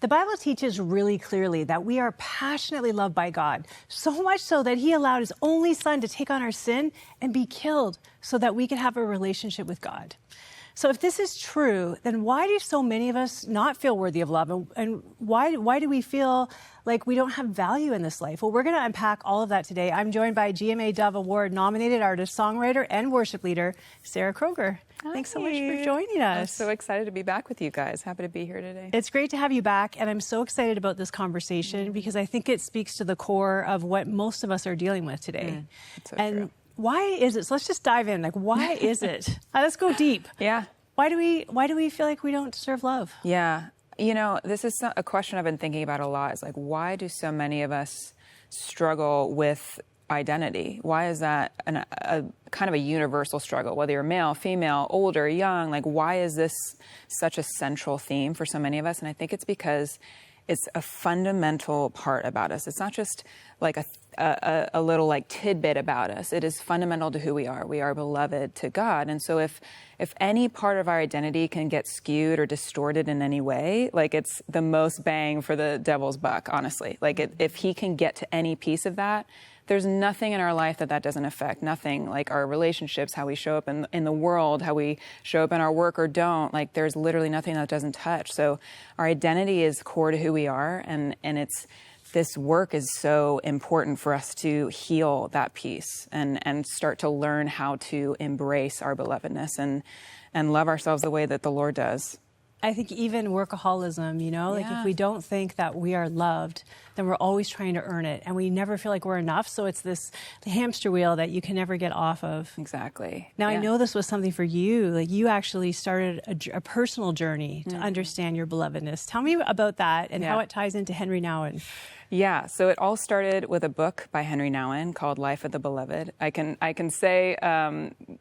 The Bible teaches really clearly that we are passionately loved by God, so much so that he allowed his only son to take on our sin and be killed so that we could have a relationship with God. So if this is true, then why do so many of us not feel worthy of love? And why do we feel like we don't have value in this life? Well, we're going to unpack all of that today. I'm joined by GMA Dove Award nominated artist, songwriter, and worship leader, Sarah Kroger. Hi. Thanks so much for joining us. I'm so excited to be back with you guys. Happy to be here today. It's great to have you back, and I'm so excited about this conversation because I think it speaks to the core of what most of us are dealing with today. That's so and true. why is it? So let's just dive in. Like, why is it? Let's go deep. Yeah. Why do we feel like we don't deserve love? Yeah. You know, this is a question I've been thinking about a lot. Is like, why do so many of us struggle with identity? Why is that a kind of a universal struggle, whether you're male, female, older, young? Like, why is this such a central theme for so many of us? And I think it's because it's a fundamental part about us. It's not just like a little like tidbit about us. It is fundamental to who we are. We are beloved to God. And so if any part of our identity can get skewed or distorted in any way, like it's the most bang for the devil's buck, honestly. Like if he can get to any piece of that, there's nothing in our life that doesn't affect. Nothing like our relationships, how we show up in the world, how we show up in our work or don't. Like there's literally nothing that doesn't touch. So our identity is core to who we are, and this work is so important for us to heal that piece and start to learn how to embrace our belovedness and love ourselves the way that the Lord does. I think even workaholism, like if we don't think that we are loved, then we're always trying to earn it and we never feel like we're enough. So it's the hamster wheel that you can never get off of. Exactly. Now, I know this was something for you. Like you actually started a personal journey to understand your belovedness. Tell me about that and how it ties into Henry Nouwen. Yeah, so it all started with a book by Henry Nouwen called Life of the Beloved. I can say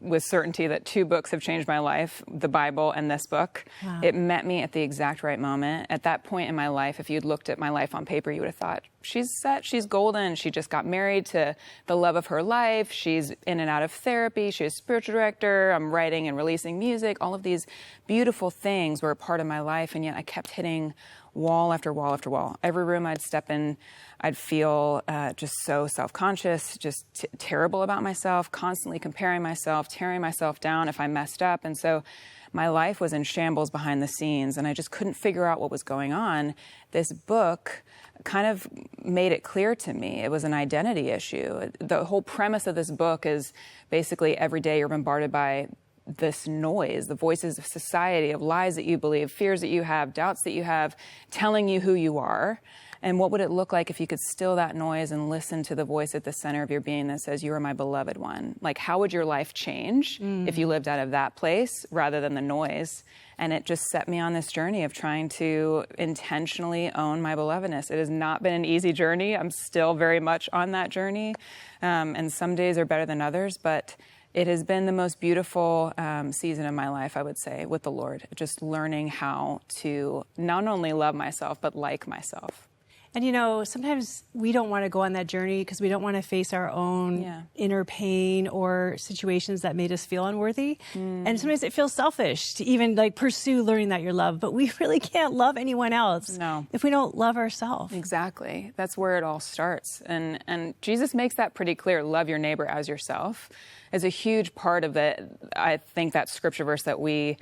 with certainty that 2 books have changed my life, the Bible and this book. Wow. It met me at the exact right moment. At that point in my life, if you'd looked at my life on paper, you would have thought, she's set, she's golden. She just got married to the love of her life. She's in and out of therapy. She's a spiritual director. I'm writing and releasing music. All of these beautiful things were a part of my life, and yet I kept hitting wall after wall after wall. Every room I'd step in, I'd feel just so self-conscious, just terrible about myself, constantly comparing myself, tearing myself down if I messed up. And so my life was in shambles behind the scenes, and I just couldn't figure out what was going on. This book kind of made it clear to me it was an identity issue. The whole premise of this book is basically every day you're bombarded by this noise, the voices of society, of lies that you believe, fears that you have, doubts that you have, telling you who you are. And what would it look like if you could still that noise and listen to the voice at the center of your being that says, you are my beloved one? Like, how would your life change if you lived out of that place rather than the noise? And it just set me on this journey of trying to intentionally own my belovedness. It has not been an easy journey. I'm still very much on that journey. And some days are better than others, but it has been the most beautiful season of my life, I would say, with the Lord. Just learning how to not only love myself, but like myself. And sometimes we don't want to go on that journey because we don't want to face our own inner pain or situations that made us feel unworthy. And sometimes it feels selfish to even pursue learning that you're loved, but we really can't love anyone else if we don't love ourselves. Exactly. That's where it all starts. And Jesus makes that pretty clear. Love your neighbor as yourself is a huge part of it. I think that scripture verse that we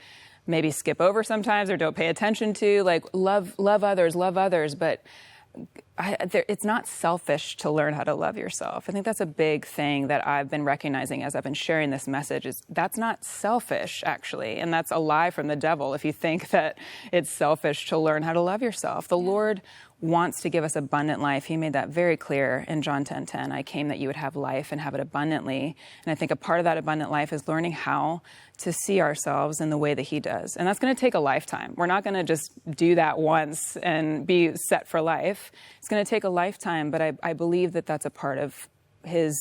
maybe skip over sometimes or don't pay attention to, like love others, but it's not selfish to learn how to love yourself. I think that's a big thing that I've been recognizing as I've been sharing this message is that's not selfish, actually. And that's a lie from the devil if you think that it's selfish to learn how to love yourself. The Lord wants to give us abundant life. He made that very clear in John 10:10. I came that you would have life and have it abundantly. And I think a part of that abundant life is learning how to see ourselves in the way that he does. And that's going to take a lifetime. We're not going to just do that once and be set for life. It's going to take a lifetime, but I believe that that's a part of his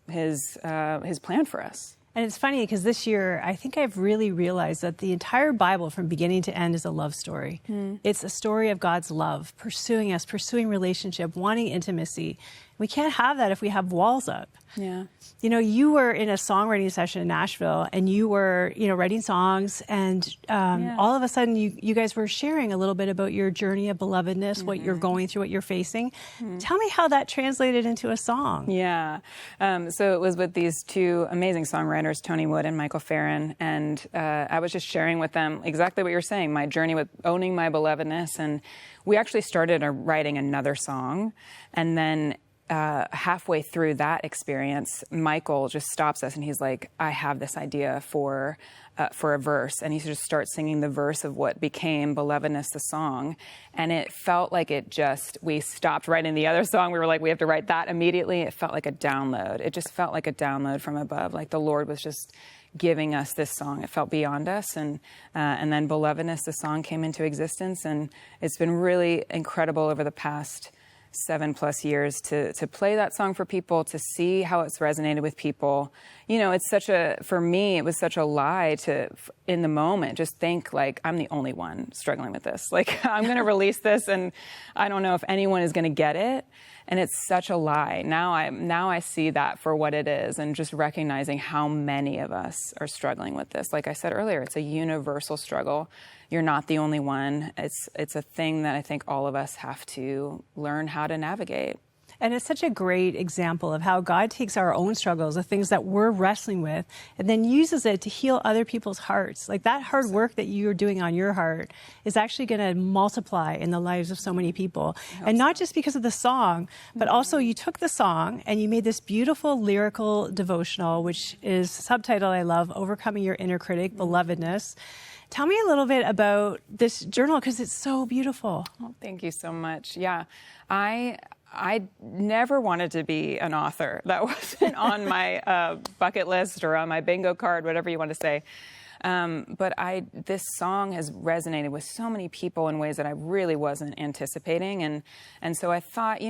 plan for us. And it's funny because this year, I think I've really realized that the entire Bible from beginning to end is a love story. It's a story of God's love, pursuing us, pursuing relationship, wanting intimacy. We can't have that if we have walls up. Yeah. You know, you were in a songwriting session in Nashville, and you were, writing songs, and all of a sudden you guys were sharing a little bit about your journey of belovedness, what you're going through, what you're facing. Tell me how that translated into a song. Yeah. So it was with these two amazing songwriters, Tony Wood and Michael Farron, and I was just sharing with them exactly what you're saying, my journey with owning my belovedness, and we actually started writing another song, and then halfway through that experience, Michael just stops us and he's like, I have this idea for a verse. And he just starts singing the verse of what became Belovedness, the song. And it felt like we stopped writing the other song. We were like, we have to write that immediately. It felt like a download. It just felt like a download from above. Like the Lord was just giving us this song. It felt beyond us. And then Belovedness, the song, came into existence. And it's been really incredible over the past 7+ years to play that song for people, to see how it's resonated with people. For me, it was such a lie to, in the moment, just think like, I'm the only one struggling with this. Like, I'm going to release this and I don't know if anyone is going to get it. And it's such a lie. Now I see that for what it is, and just recognizing how many of us are struggling with this. Like I said earlier, it's a universal struggle. You're not the only one. It's a thing that I think all of us have to learn how to navigate. And it's such a great example of how God takes our own struggles, the things that we're wrestling with, and then uses it to heal other people's hearts. Like that hard work that you're doing on your heart is actually going to multiply in the lives of so many people. And not just because of the song, but also you took the song and you made this beautiful lyrical devotional, which is subtitled, I love, Overcoming Your Inner Critic, Belovedness. Tell me a little bit about this journal, because it's so beautiful. Oh, thank you so much. Yeah, I never wanted to be an author. That wasn't on my bucket list or on my bingo card, whatever you want to say. But this song has resonated with so many people in ways that I really wasn't anticipating. And so I thought,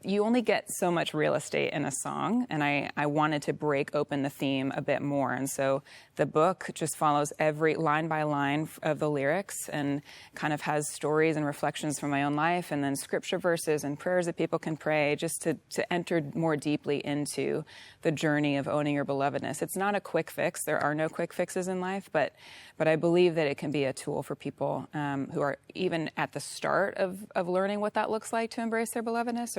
you only get so much real estate in a song, and I wanted to break open the theme a bit more. And so the book just follows every line by line of the lyrics and kind of has stories and reflections from my own life, and then scripture verses and prayers that people can pray, just to enter more deeply into the journey of owning your belovedness. It's not a quick fix. There are no quick fixes in life, but I believe that it can be a tool for people who are even at the start of learning what that looks like to embrace their belovedness,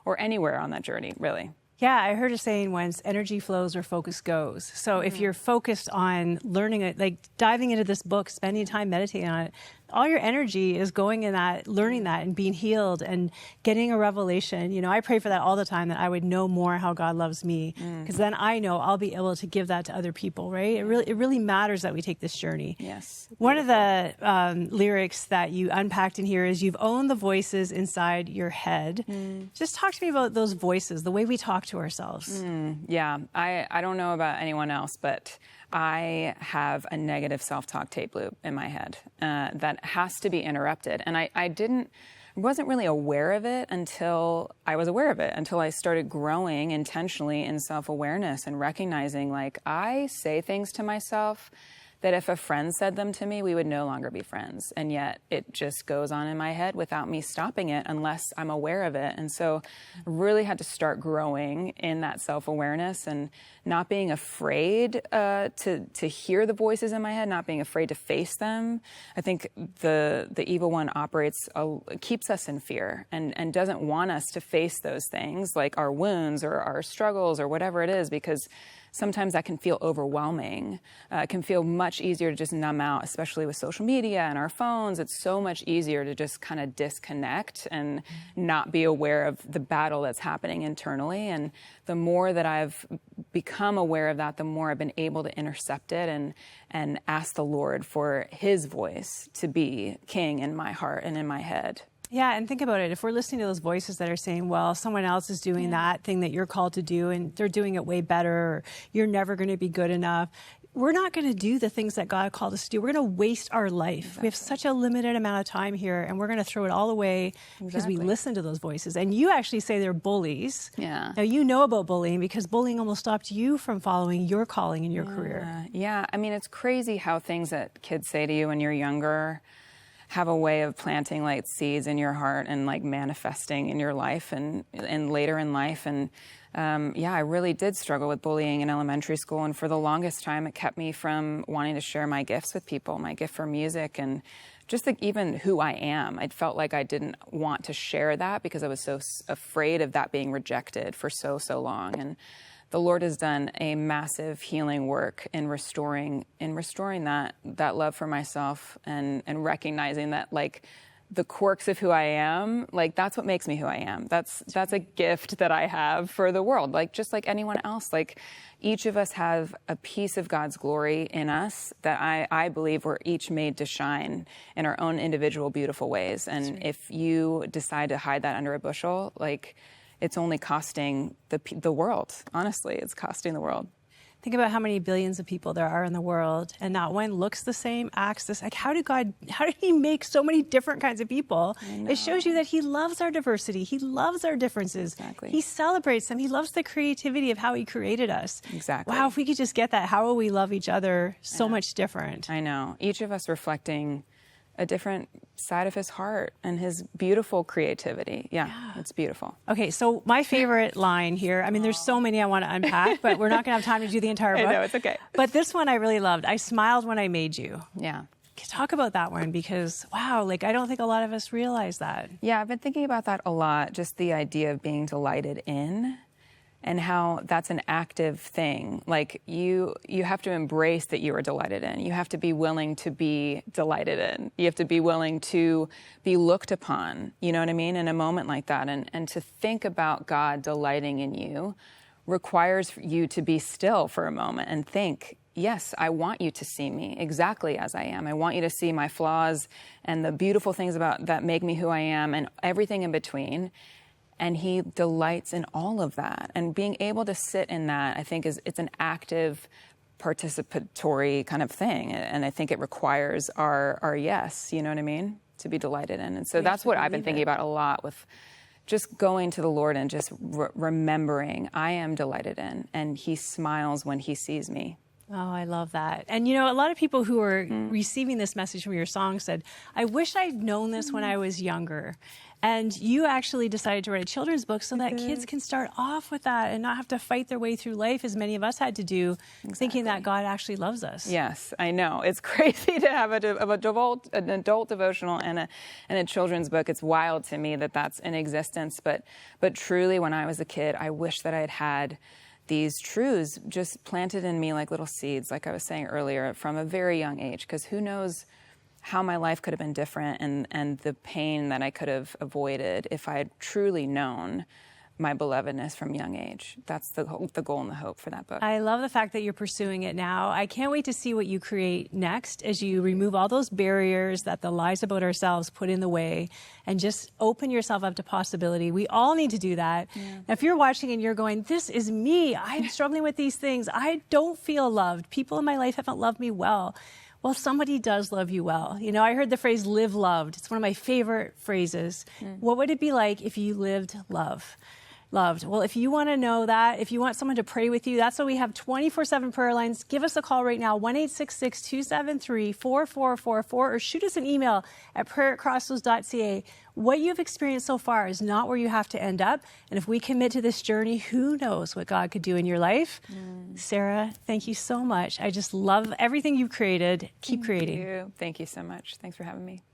or anywhere on that journey, really. Yeah, I heard a saying once, energy flows where focus goes. So if you're focused on learning it, like diving into this book, spending time meditating on it, all your energy is going in that, learning that and being healed and getting a revelation. I pray for that all the time, that I would know more how God loves me, because then I know I'll be able to give that to other people, right? It really matters that we take this journey. Yes. One of the lyrics that you unpacked in here is, you've owned the voices inside your head. Just talk to me about those voices, the way we talk to ourselves. Yeah, I don't know about anyone else, but I have a negative self-talk tape loop in my head that has to be interrupted. And I wasn't really aware of it until I started growing intentionally in self-awareness and recognizing, like, I say things to myself that if a friend said them to me, we would no longer be friends. And yet it just goes on in my head without me stopping it unless I'm aware of it. And so I really had to start growing in that self-awareness and not being afraid to hear the voices in my head, not being afraid to face them. I think the evil one keeps us in fear and doesn't want us to face those things, like our wounds or our struggles or whatever it is, because sometimes that can feel overwhelming. It can feel much easier to just numb out, especially with social media and our phones. It's so much easier to just kind of disconnect and not be aware of the battle that's happening internally. And the more that I've become aware of that, the more I've been able to intercept it and ask the Lord for His voice to be king in my heart and in my head. Yeah, and think about it. If we're listening to those voices that are saying, well, someone else is doing that thing that you're called to do, and they're doing it way better, or you're never going to be good enough, we're not going to do the things that God called us to do. We're going to waste our life. Exactly. We have such a limited amount of time here, and we're going to throw it all away because we listen to those voices. And you actually say they're bullies. Yeah. Now, you know about bullying because bullying almost stopped you from following your calling in your career. Yeah. I mean, it's crazy how things that kids say to you when you're younger, have a way of planting like seeds in your heart and like manifesting in your life and later in life. And I really did struggle with bullying in elementary school. And for the longest time, it kept me from wanting to share my gifts with people, my gift for music and just like even who I am. I felt like I didn't want to share that because I was so afraid of that being rejected for so long. And the Lord has done a massive healing work in restoring that love for myself and recognizing that like the quirks of who I am, like that's what makes me who I am. That's a gift that I have for the world, like just like anyone else. Like each of us have a piece of God's glory in us that I believe we're each made to shine in our own individual beautiful ways. And if you decide to hide that under a bushel, like it's only costing the world. Honestly, it's costing the world. Think about how many billions of people there are in the world, and not one looks the same, acts this. Like, how did he make so many different kinds of people? It shows you that he loves our diversity. He loves our differences. Exactly. He celebrates them. He loves the creativity of how he created us. Exactly. Wow, if we could just get that, how will we love each other so much different? I know. Each of us reflecting a different side of his heart and his beautiful creativity. Yeah, it's beautiful. Okay, so my favorite line here, I mean, there's so many I want to unpack, but we're not going to have time to do the entire book. I know, it's okay. But this one I really loved. I smiled when I made you. Yeah. Talk about that one because, wow, like I don't think a lot of us realize that. Yeah, I've been thinking about that a lot, just the idea of being delighted in and how that's an active thing. Like you have to embrace that you are delighted in. You have to be willing to be delighted in. You have to be willing to be looked upon, you know what I mean, in a moment like that. And to think about God delighting in you requires you to be still for a moment and think, yes, I want you to see me exactly as I am. I want you to see my flaws and the beautiful things about that make me who I am and everything in between. And he delights in all of that. And being able to sit in that, I think, it's an active, participatory kind of thing. And I think it requires our yes, you know what I mean, to be delighted in. And so that's what I've been thinking about a lot with just going to the Lord and just remembering I am delighted in. And he smiles when he sees me. Oh, I love that. And, you know, a lot of people who are receiving this message from your song said, I wish I'd known this when I was younger. And you actually decided to write a children's book so that kids can start off with that and not have to fight their way through life as many of us had to do, thinking that God actually loves us. Yes, I know. It's crazy to have an adult devotional and a children's book. It's wild to me that that's in existence. But truly, when I was a kid, I wish that I had these truths just planted in me like little seeds, like I was saying earlier, from a very young age, because who knows how my life could have been different and the pain that I could have avoided if I had truly known my belovedness from young age. That's the goal and the hope for that book. I love the fact that you're pursuing it now. I can't wait to see what you create next as you remove all those barriers that the lies about ourselves put in the way and just open yourself up to possibility. We all need to do that. Yeah. Now, if you're watching and you're going, this is me, I'm struggling with these things, I don't feel loved, people in my life haven't loved me well. Well, somebody does love you well. You know, I heard the phrase live loved. It's one of my favorite phrases. What would it be like if you lived loved? Well, if you want to know that, if you want someone to pray with you, that's why we have 24/7 prayer lines. Give us a call right now, 1-866-273-4444, or shoot us an email at prayer@crossroads.ca. What you've experienced so far is not where you have to end up. And if we commit to this journey, who knows what God could do in your life? Sarah, thank you so much. I just love everything you've created. Keep creating. Thank you so much. Thanks for having me.